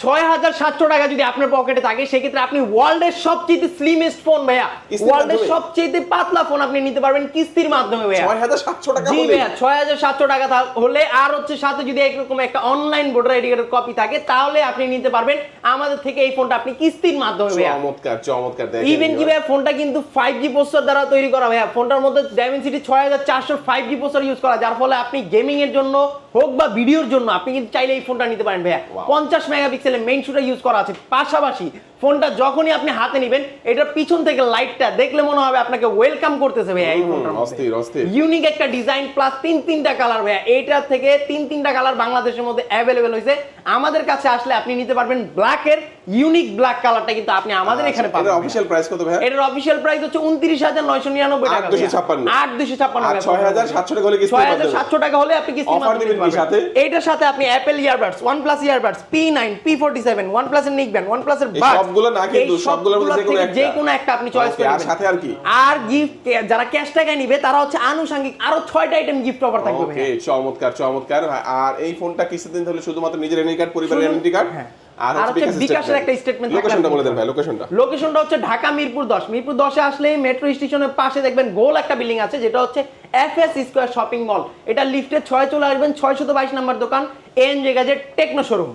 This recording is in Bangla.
৬৭০০ টাকা যদি আপনার পকেটে থাকে সেক্ষেত্রে আপনি ওয়ার্ল্ডের সবচেয়ে স্লিমেস্ট ফোন ভাইয়া, ওয়ার্ল্ডের সবচেয়ে পাতলা ফোন আপনি নিতে পারবেন কিস্তির মাধ্যমে ভাইয়া। ৬৭০০ টাকা জি হলে ভাইয়া ৬৭০০ টাকা হলে, আর হচ্ছে সাথে যদি এরকম একটা অনলাইন ভোটার আইডি কার্ডের কপি থাকে তাহলে আপনি নিতে পারবেন আমাদের থেকে এই ফোনটা আপনি কিস্তির মাধ্যমে ভাইয়া। চমৎকার চমৎকার। দেখেন ইভেন কি ভাইয়া ফোনটা কিন্তু 5G প্রসেসর দ্বারা তৈরি করা ভাইয়া। ফোনটার মধ্যে Dimensity 6400 5G প্রসেসর ইউজ করা, যার ফলে আপনি গেমিং এর জন্য হোক বা ভিডিওর জন্য আপনি কিন্তু চাইলে এই ফোনটা নিতে পারেন ভাইয়া। 50 মেগাপিক্সেলের মেইন শুটার ইউজ করা আছে। পাশাপাশি ফোনটা যখনই আপনি হাতে নেবেন এটার পিছন থেকে লাইটটা দেখলে মনে হবে আপনাকে ওয়েলকাম করতেছে ভাইয়া এই ফোনটার মধ্যে। অস্থির অস্থির ইউনিক একটা ডিজাইন প্লাস তিনটা কালার ভাইয়া। এইটা থেকে তিনটা কালার বাংলাদেশের মধ্যে অ্যাভেলেবেল হয়েছে। আমাদের কাছে আসলে আপনি নিতে পারবেন ব্ল্যাক এর ইউনিক ব্ল্যাক কালারটা কিন্তু আপনি আমাদের এখানে পাবেন। এর অফিশিয়াল প্রাইস কত ভাইয়া? এটার অফিশিয়াল প্রাইস হচ্ছে ২৯৯৯৯ টাকা। ৮২৫৬ ৮২৫৬ ৬৭০০ টাকা হলে কিস্তি পাবেন। ৬৭০০ টাকা হলে আপনি কিস্তি অফার দিবেন কি সাথে? এইটার সাথে আপনি Apple earbuds, OnePlus earbuds, P9, P47, OnePlus এর নিকব্যান্ড, OnePlus এর বাডস, সবগুলো না কিন্তু সবগুলোর মধ্যে যে কোনো একটা আপনি চয়েস করবেন। আর সাথে আর কি? আর গিফট যারা ক্যাশ টাকায় নিবে তারা হচ্ছে আনুষঙ্গিক আরো 6টা আইটেম গিফট অফার থাকবে ভাই। ওকে চমৎকার চমৎকার। আর এই ফোনটা কিস্তিতে নিতে হলে শুধুমাত্র নিজের এনআই কার্ড, পরিবারের এনআই কার্ড আর হচ্ছে বিকাশের একটা স্টেটমেন্ট থাকবে। লোকেশনটা বলে দেন ভাই। লোকেশনটা হচ্ছে ঢাকা মিরপুর 10। মিরপুর 10 এ আসলে মেট্রো স্টেশনের পাশে দেখবেন গোল একটা বিল্ডিং আছে যেটা হচ্ছে এফএস স্কয়ার শপিং মল। এটা লিফটে 6 চলে আসবেন, 622 নাম্বার দোকান, এনজে গ্যাজেট টেকনো শোরুম।